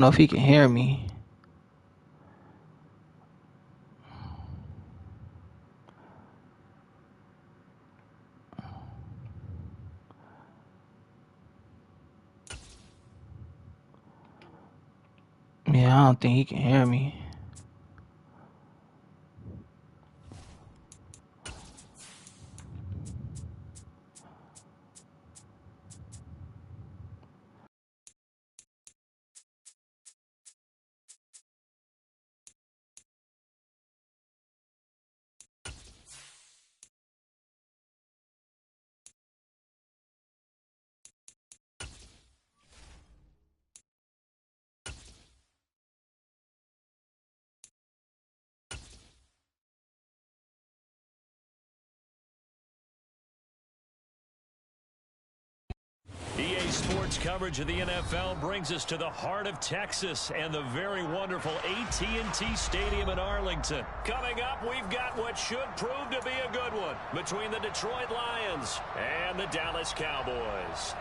know if he can hear me. Yeah, I don't think he can hear me. EA Sports coverage of the NFL brings us to the heart of Texas and the very wonderful AT&T Stadium in Arlington. Coming up, we've got what should prove to be a good one between the Detroit Lions and the Dallas Cowboys.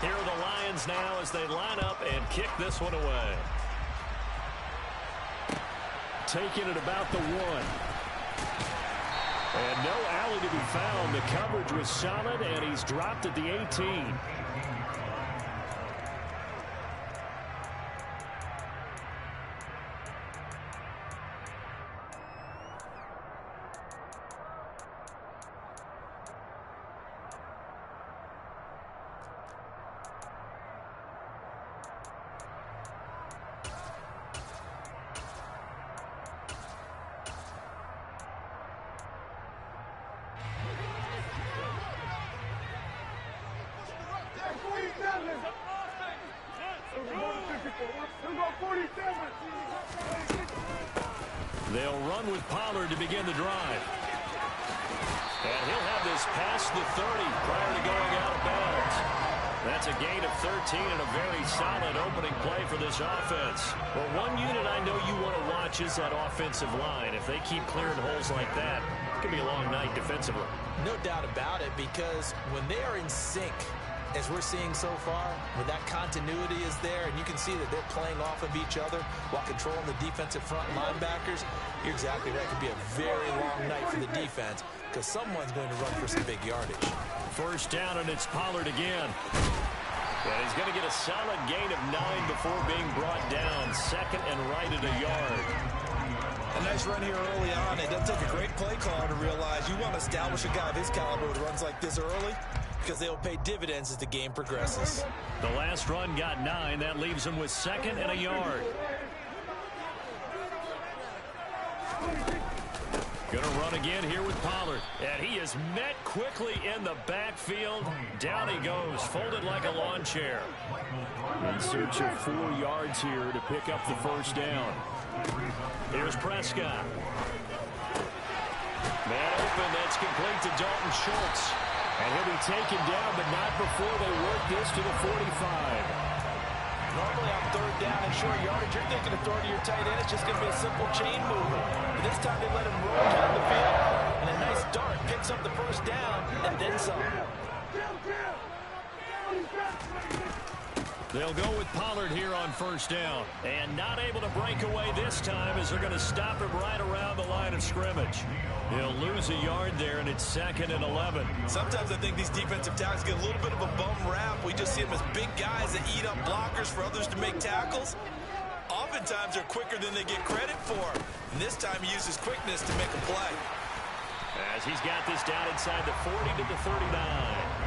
Here are the Lions now as they line up and kick this one away. Taking it about the 1. And no alley to be found. The coverage was solid, and he's dropped at the 18. They'll run with Pollard to begin the drive. And he'll have this past the 30 prior to going out of bounds. That's a gain of 13 and a very solid opening play for this offense. Well, one unit I know you want to watch is that offensive line. If they keep clearing holes like that, it could be a long night defensively. No doubt about it, because when they are in sync, as we're seeing so far, where that continuity is there, and you can see that they're playing off of each other while controlling the defensive front linebackers, you're exactly right. It could be a very long night for the defense because someone's going to run for some big yardage. First down, and it's Pollard again. And he's going to get a solid gain of 9 before being brought down. Second and right at a yard. A nice run here early on. It doesn't take a great play caller to realize you want to establish a guy of his caliber who runs like this early, because they'll pay dividends as the game progresses. The last run got 9. That leaves him with second and a yard. Gonna run again here with Pollard. And he is met quickly in the backfield. Down he goes, folded like a lawn chair. In search of 4 yards here to pick up the first down. Here's Prescott. Man open, that's complete to Dalton Schultz. And he'll be taken down, but not before they work this to the 45. Normally on third down and short yardage, you're thinking of throwing to your tight end. It's just going to be a simple chain mover. But this time they let him roll down the field. And a nice dart picks up the first down and then some. They'll go with Pollard here on first down. And not able to break away this time as they're going to stop him right around the line of scrimmage. He'll lose a yard there, and it's second and 11. Sometimes I think these defensive tackles get a little bit of a bum rap. We just see them as big guys that eat up blockers for others to make tackles. Oftentimes they're quicker than they get credit for. And this time he uses quickness to make a play. As he's got this down inside the 40 to the 39.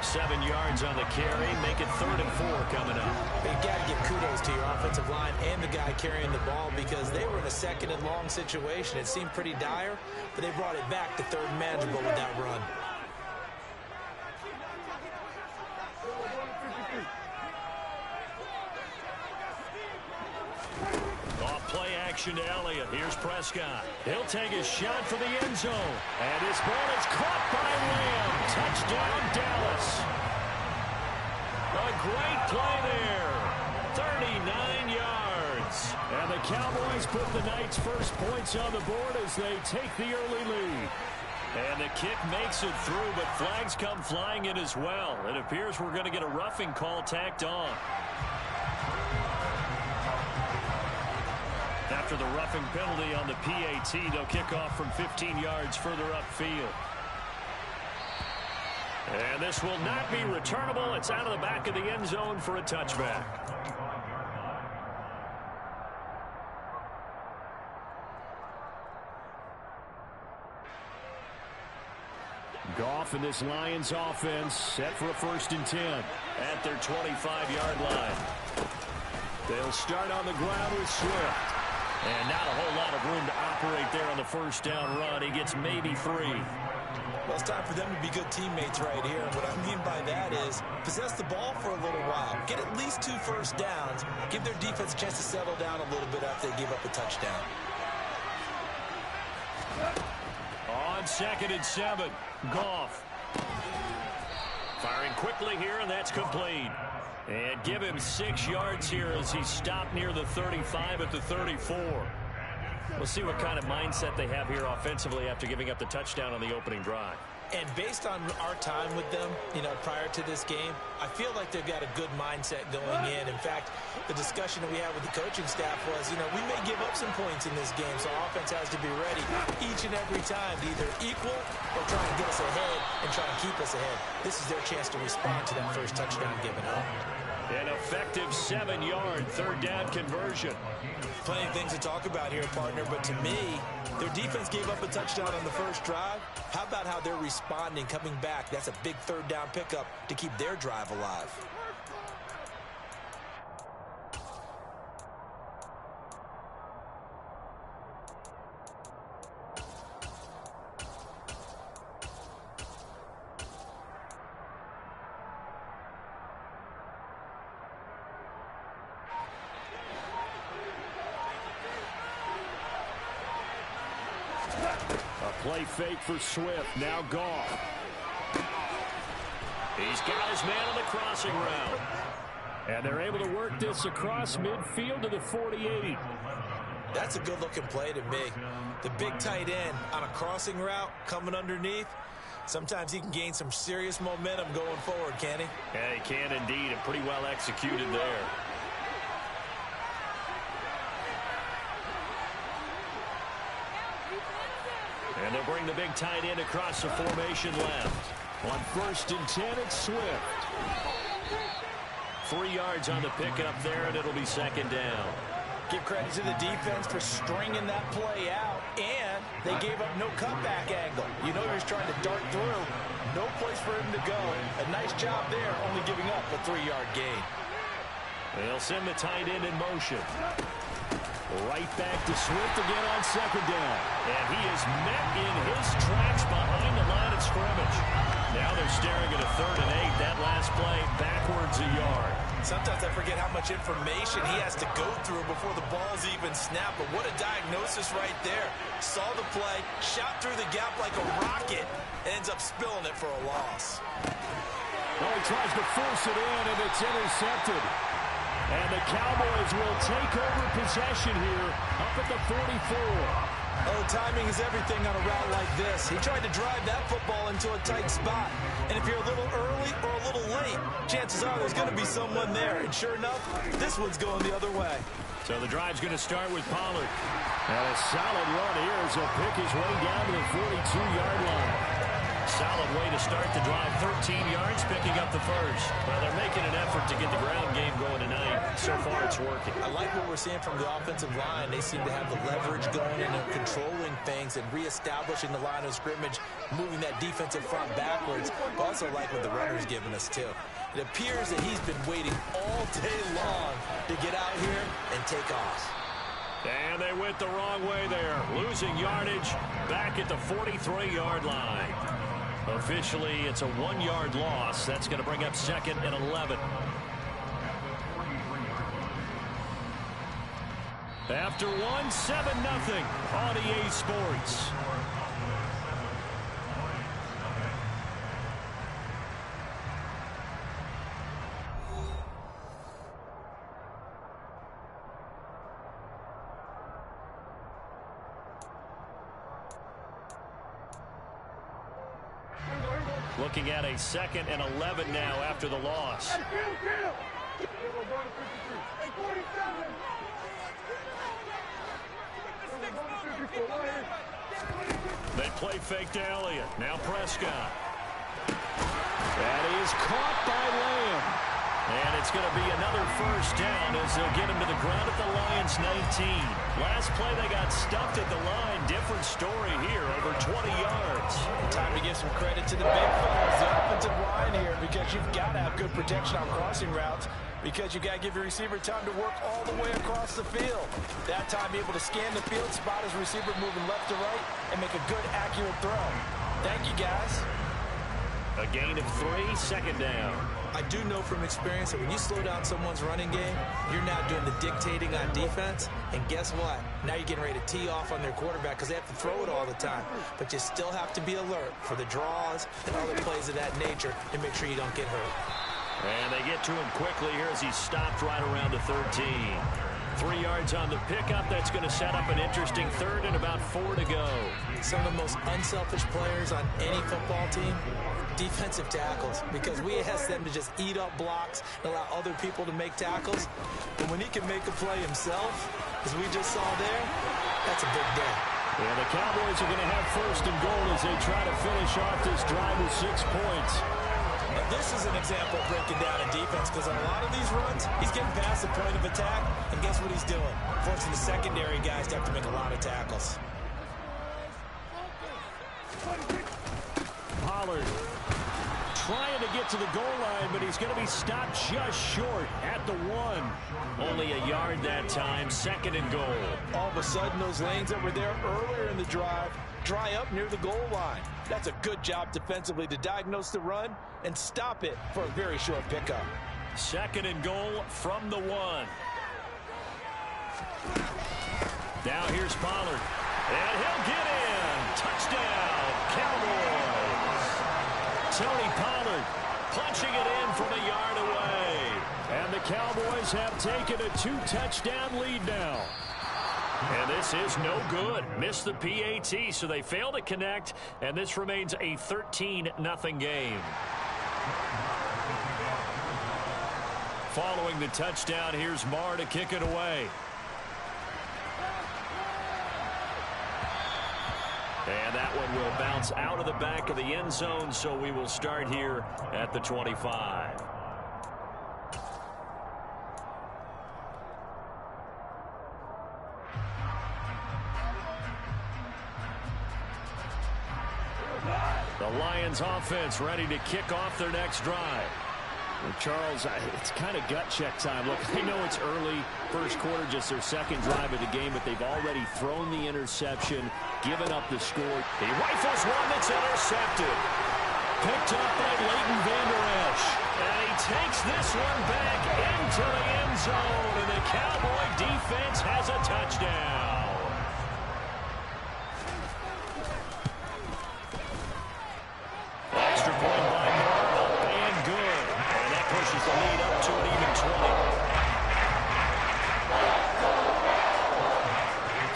7 yards on the carry, make it 3rd and 4 coming up. You got to give kudos to your offensive line and the guy carrying the ball, because they were in a second and long situation. It seemed pretty dire, but they brought it back to 3rd and manageable with that run. Off play action to Elliott. Here's Prescott. He'll take his shot for the end zone. And his ball is caught by Lamb. Touchdown, Dallas. A great play there. 39 yards. And the Cowboys put the Knights' first points on the board as they take the early lead. And the kick makes it through, but flags come flying in as well. It appears we're going to get a roughing call tacked on. After the roughing penalty on the PAT, they'll kick off from 15 yards further upfield. And this will not be returnable. It's out of the back of the end zone for a touchback. Goff and this Lions offense set for a 1st and 10 at their 25-yard line. They'll start on the ground with Swift. And not a whole lot of room to operate there on the first down run. He gets maybe 3. Well, it's time for them to be good teammates right here. And what I mean by that is possess the ball for a little while. Get at least 2 first downs. Give their defense a chance to settle down a little bit after they give up a touchdown. On 2nd and 7, Goff. Firing quickly here, and that's complete. And give him 6 yards here as he's stopped near the 35 at the 34. We'll see what kind of mindset they have here offensively after giving up the touchdown on the opening drive. And based on our time with them, prior to this game, I feel like they've got a good mindset going in. In fact, the discussion that we had with the coaching staff was, we may give up some points in this game, so offense has to be ready each and every time to either equal or try and get us ahead and try and keep us ahead. This is their chance to respond to that first touchdown given up. An effective 7-yard 3rd down conversion. Plenty of things to talk about here, partner, but to me, their defense gave up a touchdown on the first drive. How about how they're responding, coming back? That's a big 3rd down pickup to keep their drive alive. Play fake for Swift. Now Goff. He's got his man on the crossing route. And they're able to work this across midfield to the 48. That's a good-looking play to me. The big tight end on a crossing route coming underneath. Sometimes he can gain some serious momentum going forward, can he? Yeah, he can indeed, and pretty well executed there. And they'll bring the big tight end across the formation left. On 1st and 10, it's Swift. 3 yards on the pickup there, and it'll be 2nd down. Give credit to the defense for stringing that play out, and they gave up no cutback angle. He was trying to dart through. No place for him to go. A nice job there, only giving up a 3-yard gain. They'll send the tight end in motion. Right back to Swift again on 2nd down. And he is met in his tracks behind the line of scrimmage. Now they're staring at a 3rd and 8. That last play backwards a yard. Sometimes I forget how much information he has to go through before the ball's even snapped. But what a diagnosis right there. Saw the play, shot through the gap like a rocket, ends up spilling it for a loss. Well, he tries to force it in, and it's intercepted. And the Cowboys will take over possession here up at the 44. Oh, timing is everything on a route like this. He tried to drive that football into a tight spot. And if you're a little early or a little late, chances are there's going to be someone there. And sure enough, this one's going the other way. So the drive's going to start with Pollard. And a solid run here as he'll pick his way down to the 42-yard line. Solid way to start the drive. 13 yards, picking up the first. Well, they're making an effort to get the ground game going tonight. So far, it's working. I like what we're seeing from the offensive line. They seem to have the leverage going, and they're controlling things and reestablishing the line of scrimmage, moving that defensive front backwards. But also like what the runner's giving us, too. It appears that he's been waiting all day long to get out here and take off. And they went the wrong way there. Losing yardage back at the 43-yard line. Officially, it's a 1-yard loss. That's going to bring up 2nd and 11. After 1, 7-0 on EA Sports. Looking at a 2nd and 11 now after the loss. They play fake to Elliott. Now Prescott. That is caught by Lamb. And it's going to be another first down as they'll get him to the ground at the Lions 19. Last play they got stuffed at the line. Different story here, over 20 yards. Time to give some credit to the big fellas, the offensive line here, because you've got to have good protection on crossing routes, because you've got to give your receiver time to work all the way across the field. That time, be able to scan the field, spot his receiver moving left to right, and make a good, accurate throw. Thank you, guys. A gain of 3, 2nd down. I do know from experience that when you slow down someone's running game, you're now doing the dictating on defense. And guess what? Now you're getting ready to tee off on their quarterback because they have to throw it all the time. But you still have to be alert for the draws and other plays of that nature to make sure you don't get hurt. And they get to him quickly here as he stopped right around the 13. 3 yards on the pickup. That's going to set up an interesting 3rd and about 4 to go. Some of the most unselfish players on any football team, defensive tackles, because we ask them to just eat up blocks and allow other people to make tackles. But when he can make a play himself, as we just saw there, that's a big day. Yeah, the Cowboys are going to have 1st and goal as they try to finish off this drive with 6 points. Now, this is an example of breaking down a defense, because on a lot of these runs, he's getting past the point of attack, and guess what he's doing? Forcing the secondary guys to have to make a lot of tackles. Pollard trying to get to the goal line, but he's going to be stopped just short at the 1. Only a yard that time, 2nd and goal. All of a sudden, those lanes that were there earlier in the drive dry up near the goal line. That's a good job defensively to diagnose the run and stop it for a very short pickup. 2nd and goal from the 1. Now here's Pollard. And he'll get in. Touchdown, Cowboys. Tony Pollard punching it in from a yard away. And the Cowboys have taken a 2-touchdown lead now. And this is no good. Missed the PAT, so they fail to connect, and this remains a 13-0 game. Following the touchdown, here's Marr to kick it away. And that one will bounce out of the back of the end zone, so we will start here at the 25. The Lions offense ready to kick off their next drive. Well, Charles, it's kind of gut check time. Look, I know it's early, first quarter, just their 2nd drive of the game, but they've already thrown the interception, given up the score. He rifles one that's intercepted. Picked up by Leighton Vander Esch. And he takes this one back into the end zone, and the Cowboy defense has a touchdown. Extra point by Moore, up and good. And that pushes the lead up to an even 20.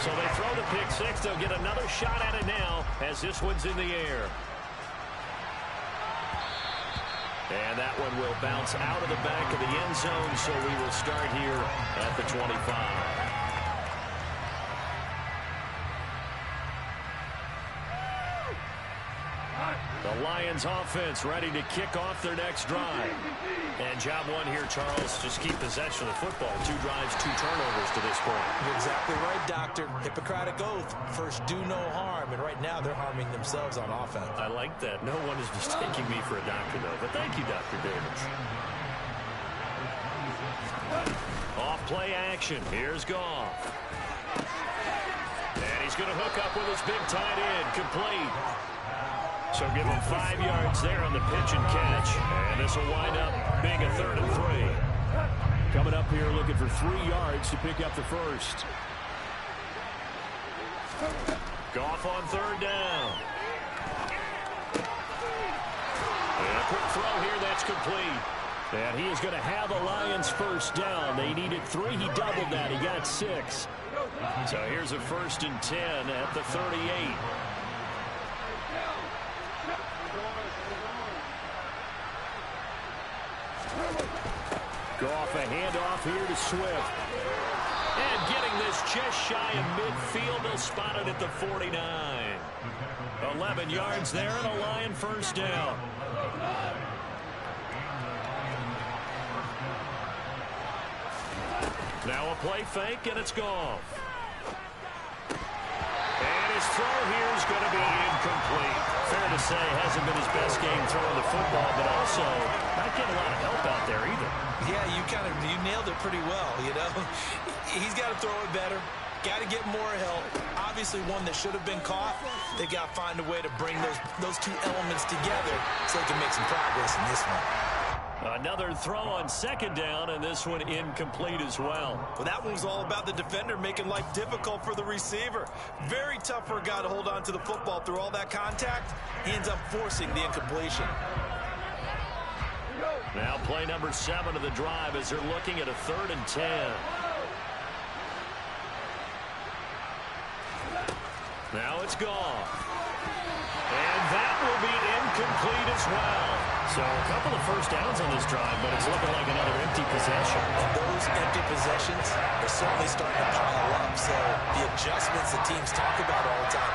So they throw the pick 6. They'll get another shot at it now as this one's in the air. And that one will bounce out of the back of the end zone, so we will start here at the 25. The Lions offense ready to kick off their next drive. And job 1 here, Charles, just keep possession of the football. 2 drives, 2 turnovers to this point. You're exactly right, Doctor. Hippocratic oath. First, do no harm. And right now, they're harming themselves on offense. I like that. No one is mistaking me for a doctor, though. But thank you, Dr. Davis. Off-play action. Here's Goff. And he's going to hook up with his big tight end. Complete. So give him 5 yards there on the pitch and catch. And this will wind up being a 3rd and 3. Coming up here looking for 3 yards to pick up the first. Goff on 3rd down. And a quick throw here that's complete. And he is going to have the Lions first down. They needed 3. He doubled that. He got 6. So here's a 1st and 10 at the 38. Goff a handoff here to Swift. And getting this just shy of midfield. They'll spot it at the 49. 11 yards there and a Lion first down. Now a play fake, and it's Goff. And his throw here is going to be incomplete. Fair to say, hasn't been his best game throwing the football, but also not getting a lot of help out there either. Yeah, you nailed it pretty well, you know. He's got to throw it better. Got to get more help. Obviously one that should have been caught. They got to find a way to bring those two elements together so they can make some progress in this one. Another throw on second down, and this one incomplete as well. Well, that one was all about the defender making life difficult for the receiver. Very tough for a guy to hold on to the football through all that contact. He ends up forcing the incompletion. Now play number 7 of the drive as they're looking at a 3rd and 10. Now it's gone. And that will be incomplete as well. So a couple of first downs on this drive, but it's looking like another empty possession. And those empty possessions are certainly starting to pile up. So the adjustments that teams talk about all the time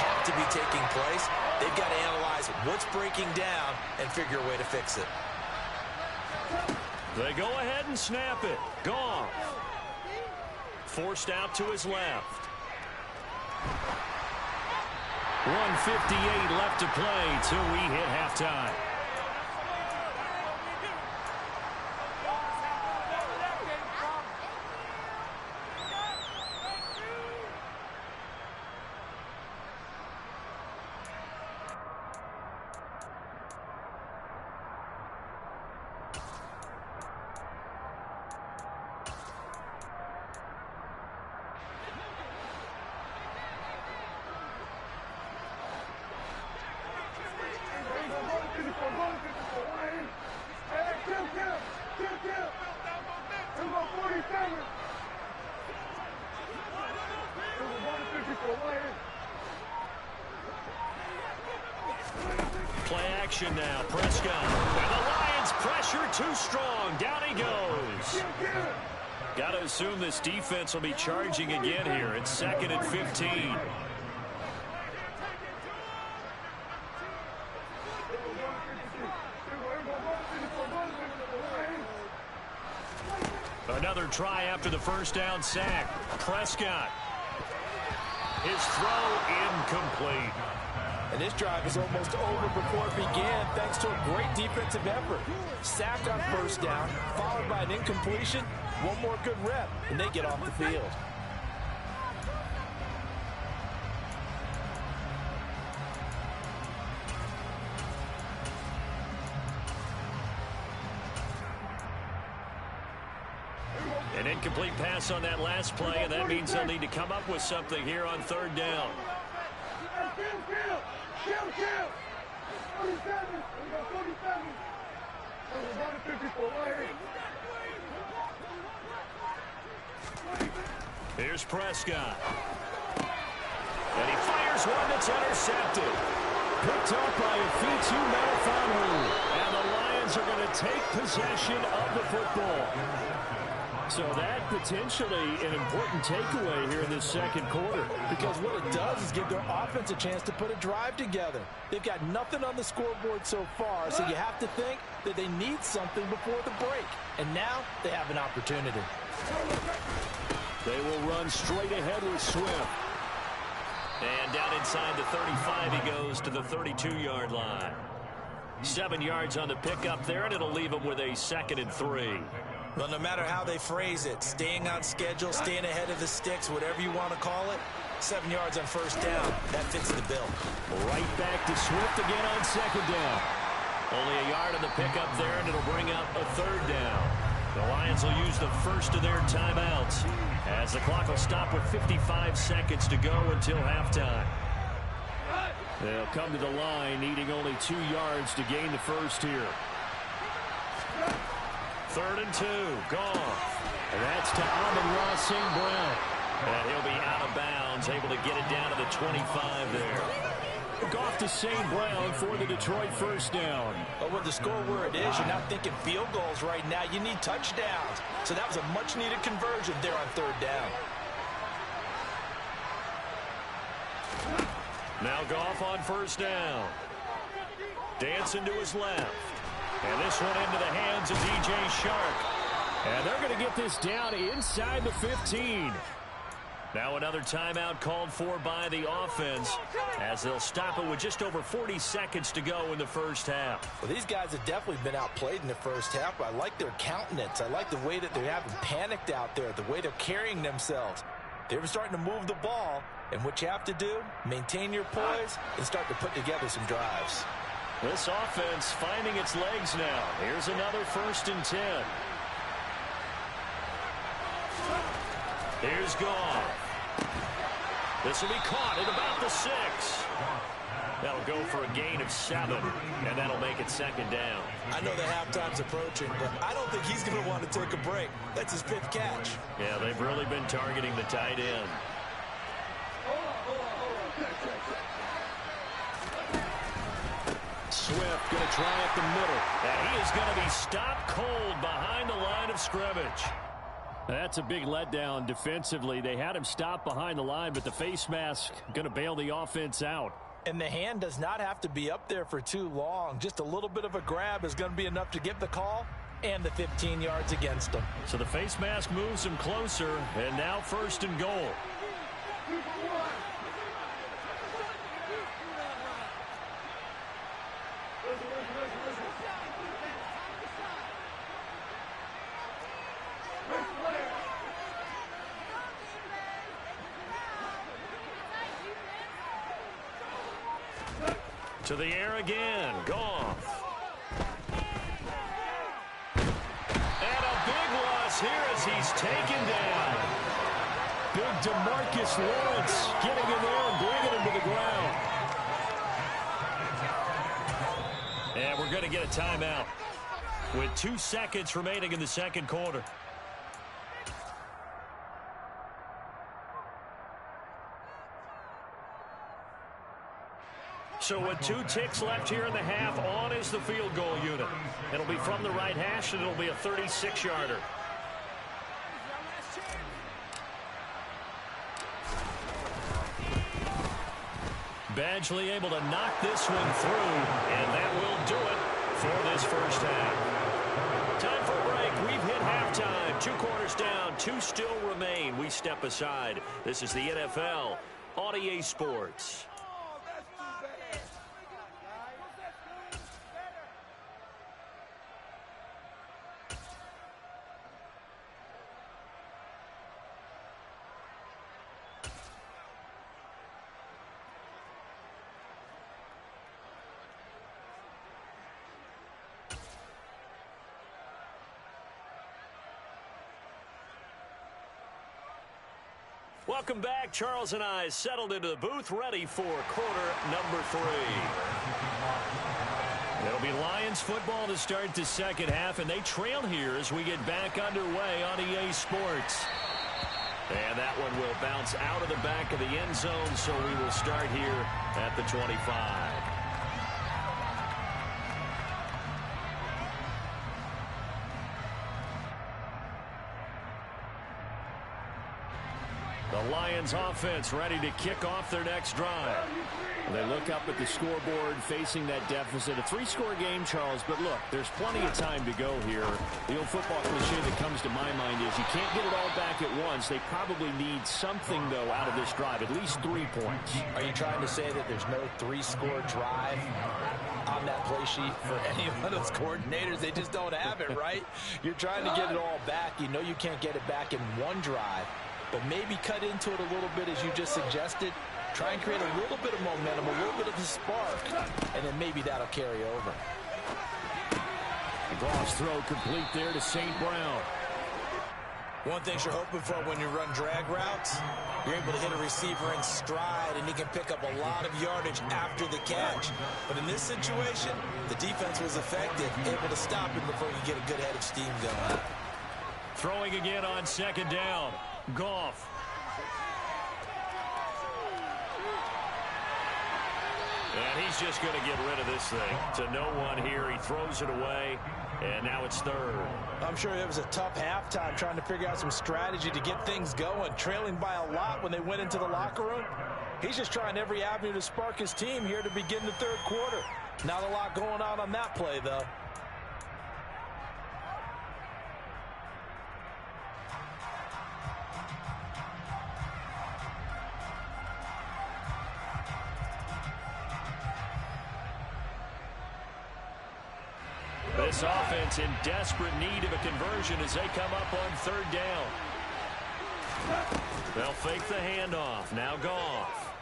have to be taking place. They've got to analyze what's breaking down and figure a way to fix it. They go ahead and snap it. Goff. Forced out to his left. 1:58 left to play till we hit halftime. Play action now. Prescott. And the Lions pressure too strong. Down he goes. Got to assume this defense will be charging again here. It's 2nd and 15. Another try after the first down sack. Prescott. His throw incomplete. And this drive is almost over before it began thanks to a great defensive effort. Sack on first down, followed by an incompletion. One more good rep, and they get off the field. An incomplete pass on that last play, and that means they'll need to come up with something here on 3rd down. Here's Prescott. And he fires one that's intercepted. Picked up by a Fitu Melifonwu. And the Lions are going to take possession of the football. So that potentially an important takeaway here in this second quarter. Because what it does is give their offense a chance to put a drive together. They've got nothing on the scoreboard so far, so you have to think that they need something before the break. And now they have an opportunity. They will run straight ahead with Swift. And down inside the 35 he goes to the 32-yard line. 7 yards on the pickup there, and it'll leave him with a 2nd and 3. Well, no matter how they phrase it, staying on schedule, staying ahead of the sticks, whatever you want to call it, 7 yards on first down, that fits the bill. Right back to Swift again on 2nd down. Only a yard on the pickup there, and it'll bring up a 3rd down. The Lions will use the first of their timeouts as the clock will stop with 55 seconds to go until halftime. They'll come to the line needing only 2 yards to gain the first here. 3rd and 2. Goff. And that's to Amon-Ra St. Brown. And he'll be out of bounds, able to get it down to the 25 there. Goff to St. Brown for the Detroit first down. But with the score where it is, you're not thinking field goals right now. You need touchdowns. So that was a much-needed conversion there on third down. Now Goff on first down. Dancing to his left. And this one into the hands of DJ Shark. And they're going to get this down inside the 15. Now another timeout called for by the offense as they'll stop it with just over 40 seconds to go in the first half. Well, these guys have definitely been outplayed in the first half, but I like their countenance. I like the way that they're having panicked out there, the way they're carrying themselves. They're starting to move the ball, and what you have to do, maintain your poise and start to put together some drives. This offense finding its legs now. Here's another 1st and 10. Here's Goff. This will be caught at about the 6. That'll go for a gain of 7, and that'll make it 2nd down. I know the halftime's approaching, but I don't think he's going to want to take a break. That's his 5th catch. Yeah, they've really been targeting the tight end. Swift going to try up the middle. And he is going to be stopped cold behind the line of scrimmage. That's a big letdown defensively. They had him stopped behind the line, but the face mask going to bail the offense out. And the hand does not have to be up there for too long. Just a little bit of a grab is going to be enough to get the call and the 15 yards against them. So the face mask moves him closer, and now 1st and goal. To the air again. Goff. And a big loss here as he's taken down. Big DeMarcus Lawrence getting in there and bringing him to the ground. And we're going to get a timeout with 2 seconds remaining in the 2nd quarter. So with 2 ticks left here in the half, on is the field goal unit. It'll be from the right hash, and it'll be a 36-yarder. Badgley able to knock this one through, and that will do it for this first half. Time for a break. We've hit halftime. 2 quarters down, 2 still remain. We step aside. This is the NFL on EA Sports. Welcome back. Charles and I settled into the booth, ready for quarter number 3. It'll be Lions football to start the 2nd half, and they trail here as we get back underway on EA Sports. And that one will bounce out of the back of the end zone, so we will start here at the 25. The Lions offense ready to kick off their next drive. They look up at the scoreboard facing that deficit. A 3-score game, Charles, but look, there's plenty of time to go here. The old football cliche that comes to my mind is you can't get it all back at once. They probably need something, though, out of this drive, at least 3 points. Are you trying to say that there's no 3-score drive on that play sheet for any of those coordinators? They just don't have it, right? You're trying to get it all back. You know you can't get it back in one drive, but maybe cut into it a little bit as you just suggested. Try and create a little bit of momentum, a little bit of a spark, and then maybe that'll carry over. Goff's throw complete there to St. Brown. One thing you're hoping for when you run drag routes, you're able to hit a receiver in stride, and he can pick up a lot of yardage after the catch. But in this situation, the defense was effective, able to stop him before you get a good head of steam going. Throwing again on 2nd down. Goff. And he's just going to get rid of this thing. To no one here. He throws it away. And now it's third. I'm sure it was a tough halftime trying to figure out some strategy to get things going, trailing by a lot when they went into the locker room. He's just trying every avenue to spark his team here to begin the third quarter. Not a lot going on that play, though. This offense in desperate need of a conversion as they come up on third down. They'll fake the handoff. Now Goff.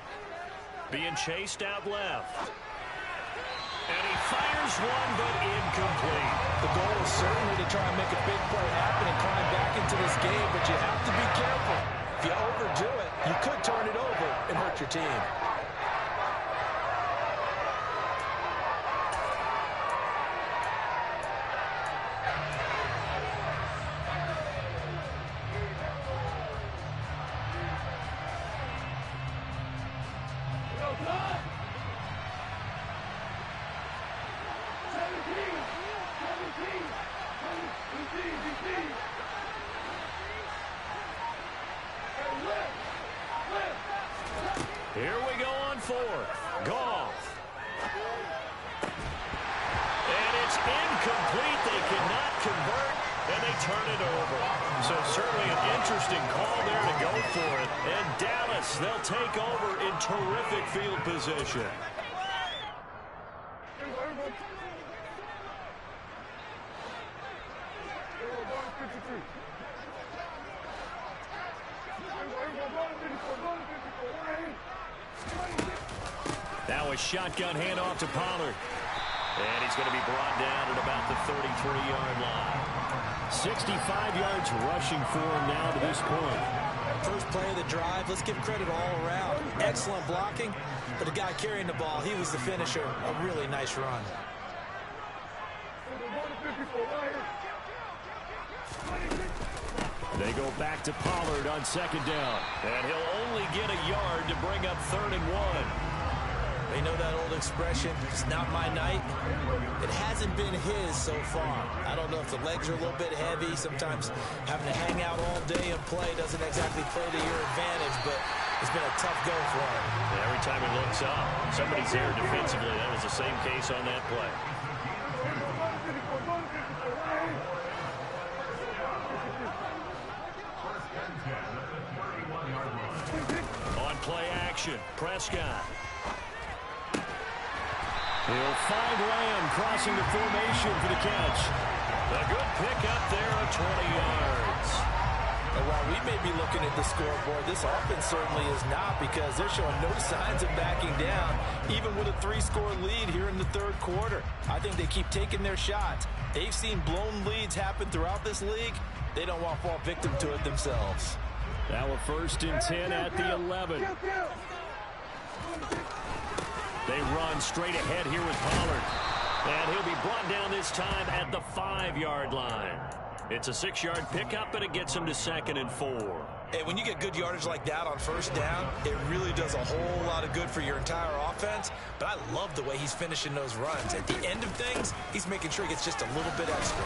Being chased out left. And he fires one, but incomplete. The goal is certainly to try and make a big play happen and climb back into this game, but you have to be careful. If you overdo it, you could turn it over and hurt your team. Here we go on fourth. Goff. And it's incomplete. They cannot convert, and they turn it over. So certainly an interesting call there to go for it. And Dallas, they'll take over in terrific field position. Now a shotgun handoff to Pollard. And he's going to be brought down at about the 33-yard line. 65 yards rushing for him now to this point. First play of the drive, let's give credit all around. Excellent blocking, but the guy carrying the ball, he was the finisher. A really nice run. They go back to Pollard on second down. And he'll only get a yard to bring up 3rd and 1. You know that old expression, it's not my night? It hasn't been his so far. I don't know if the legs are a little bit heavy. Sometimes having to hang out all day and play doesn't exactly play to your advantage, but it's been a tough go for him. Yeah, every time he looks up, somebody's there defensively. That was the same case on that play. On play action, Prescott. He'll find Lamb crossing the formation for the catch. A good pickup there of 20 yards. And while we may be looking at the scoreboard, this offense certainly is not, because they're showing no signs of backing down, even with a 3-score lead here in the third quarter. I think they keep taking their shots. They've seen blown leads happen throughout this league. They don't want to fall victim to it themselves. Now a 1st and 10 at the 11. They run straight ahead here with Pollard. And he'll be brought down this time at the 5-yard line. It's a 6-yard pickup, but it gets him to 2nd and 4. Hey, when you get good yardage like that on 1st down, it really does a whole lot of good for your entire offense. But I love the way he's finishing those runs. At the end of things, he's making sure he gets just a little bit extra.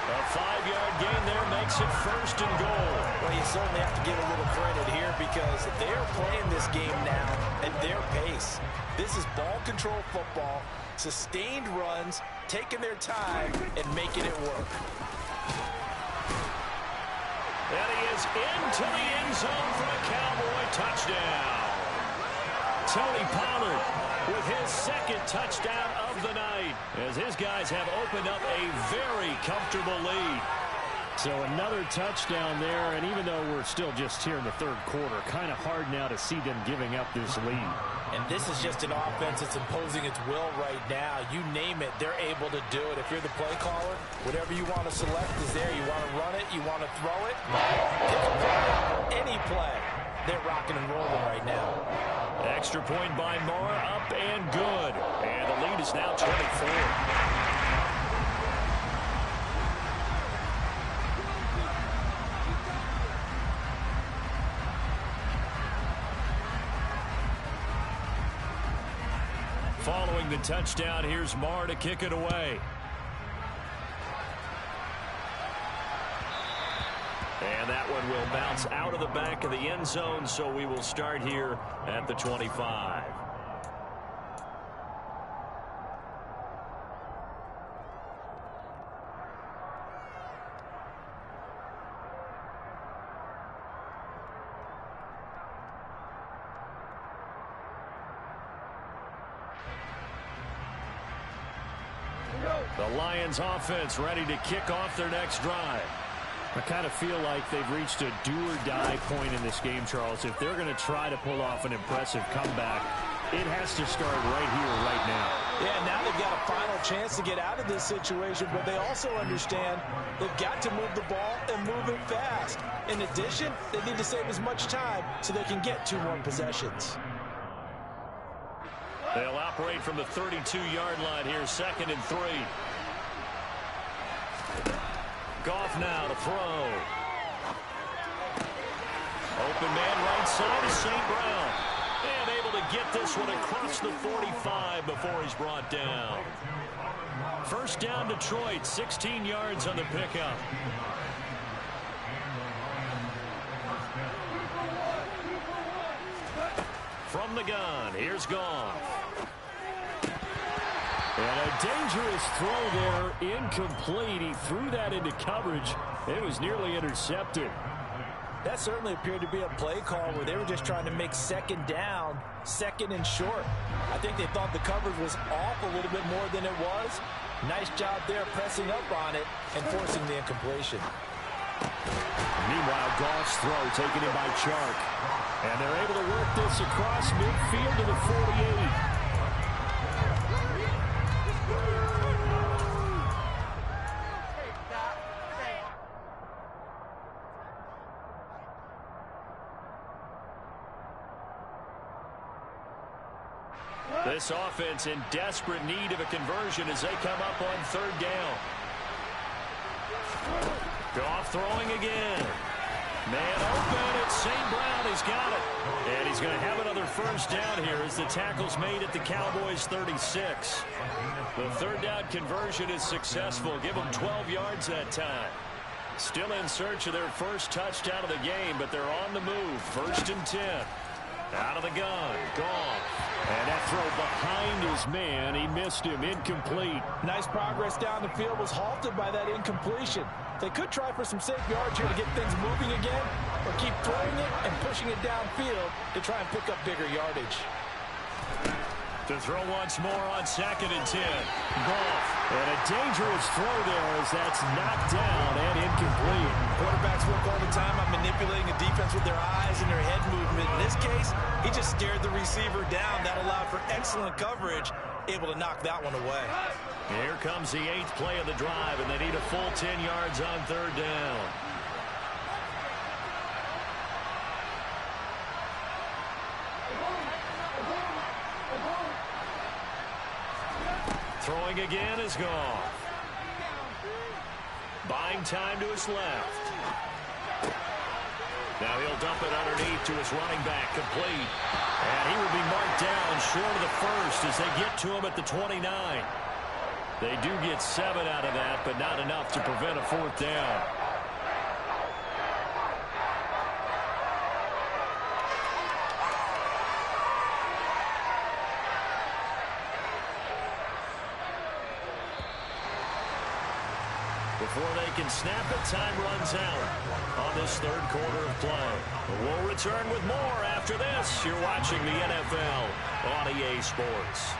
A 5-yard gain there makes it 1st and goal. Well, you certainly have to give a little credit here, because they're playing this game now at their pace. This is ball control football, sustained runs, taking their time and making it work. And he is into the end zone for a Cowboy touchdown. Tony Pollard with his 2nd touchdown of the night, as his guys have opened up a very comfortable lead. So another touchdown there, and even though we're still just here in the third quarter, kind of hard now to see them giving up this lead. And this is just an offense that's imposing its will right now. You name it, they're able to do it. If you're the play caller, whatever you want to select is there. You want to run it, you want to throw it, pick a play, any play. They're rocking and rolling right now. Extra point by Moore, up and good. And the lead is now 24. Following the touchdown, here's Marr to kick it away. And that one will bounce out of the back of the end zone, so we will start here at the 25. The Lions offense ready to kick off their next drive. I kind of feel like they've reached a do-or-die point in this game, Charles. If they're going to try to pull off an impressive comeback, it has to start right here, right now. Yeah, now they've got a final chance to get out of this situation, but they also understand they've got to move the ball and move it fast. In addition, they need to save as much time so they can get 2 more possessions. They'll operate from the 32-yard line here, 2nd and 3. Goff now to throw. Open man right side is St. Brown. And able to get this one across the 45 before he's brought down. First down Detroit, 16 yards on the pickup. From the gun, here's Goff. And a dangerous throw there, incomplete. He threw that into coverage. It was nearly intercepted. That certainly appeared to be a play call where they were just trying to make 2nd down, 2nd and short. I think they thought the coverage was off a little bit more than it was. Nice job there pressing up on it and forcing the incompletion. Meanwhile, Goff's throw taken in by Chark. And they're able to work this across midfield to the 48. This offense in desperate need of a conversion as they come up on 3rd down. Goff throwing again. Man open, it's St. Brown. He's got it. And he's going to have another first down here as the tackle's made at the Cowboys' 36. The 3rd down conversion is successful. Give them 12 yards that time. Still in search of their first touchdown of the game, but they're on the move. 1st and 10. Out of the gun. Goff. And that throw behind his man. He missed him. Incomplete. Nice progress down the field was halted by that incompletion. They could try for some safe yards here to get things moving again, or keep throwing it and pushing it downfield to try and pick up bigger yardage. To throw once more on 2nd and 10. Goff. And a dangerous throw there as that's knocked down and incomplete. Quarterbacks work all the time on manipulating a defense with their eyes and their head movement. In this case, he just stared the receiver down. That allowed for excellent coverage, able to knock that one away. Here comes the 8th play of the drive, and they need a full 10 yards on 3rd down. Throwing again is Goff. Buying time to his left. Now he'll dump it underneath to his running back, complete. And he will be marked down short of the first as they get to him at the 29. They do get 7 out of that, but not enough to prevent a 4th down. Before they can snap it, time runs out on this 3rd quarter of play. We'll return with more after this. You're watching the NFL on EA Sports.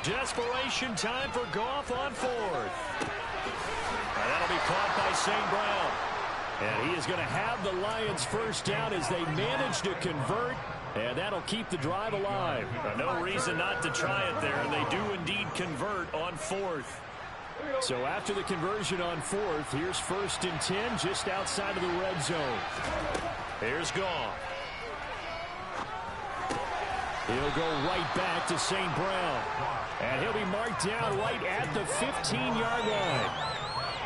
Desperation time for Goff on 4th. And that'll be caught by St. Brown. And he is going to have the Lions first down as they manage to convert And that'll keep the drive alive. No reason not to try it there, and they do indeed convert on fourth. So after the conversion on fourth, here's 1st and 10 just outside of the red zone. Here's Goff. He'll go right back to St. Brown. And he'll be marked down right at the 15-yard line.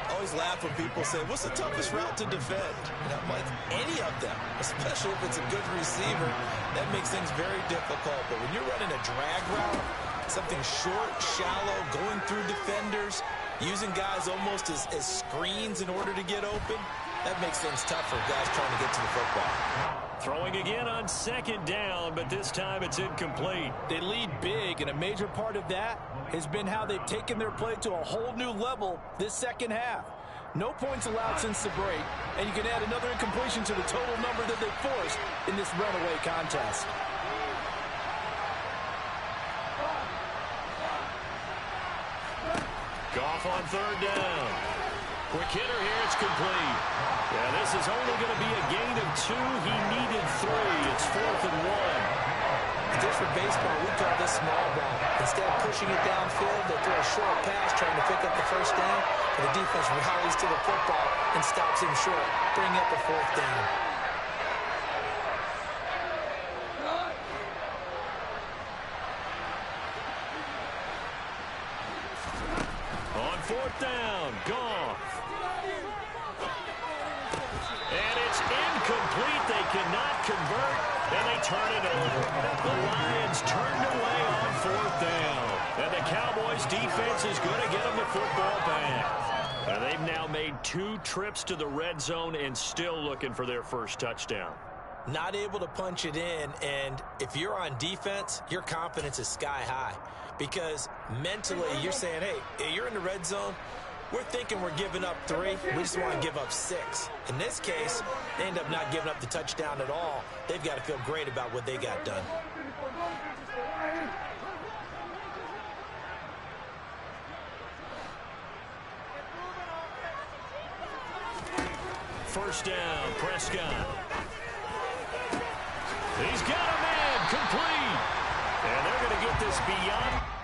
I always laugh when people say, what's the toughest route to defend? And I'm like, any of them, especially if it's a good receiver. That makes things very difficult. But when you're running a drag route, something short, shallow, going through defenders, using guys almost as screens in order to get open, that makes things tough for guys trying to get to the football. Throwing again on 2nd down, but this time it's incomplete. They lead big, and a major part of that has been how they've taken their play to a whole new level this second half. No points allowed since the break, and you can add another incompletion to the total number that they forced in this runaway contest. Goff on 3rd down. Quick hitter here, it's complete. Yeah, this is only going to be a gain of 2. He needed 3. It's 4th and 1. Just for baseball, we call this small ball. Instead of pushing it downfield, they throw a short pass trying to pick up the 1st down, and the defense rallies to the football and stops him short, bring up a 4th down. On 4th down, Goff. And it's incomplete. They cannot convert, and they turn it over. The Lions turned away on 4th down. And the Cowboys defense is going to get them the football back. And they've now made 2 trips to the red zone and still looking for their first touchdown. Not able to punch it in, and if you're on defense, your confidence is sky high. Because mentally, you're saying, hey, you're in the red zone. We're thinking we're giving up 3. We just want to give up 6. In this case, they end up not giving up the touchdown at all. They've got to feel great about what they got done. First down, Prescott. He's got a man, complete. And they're going to get this beyond.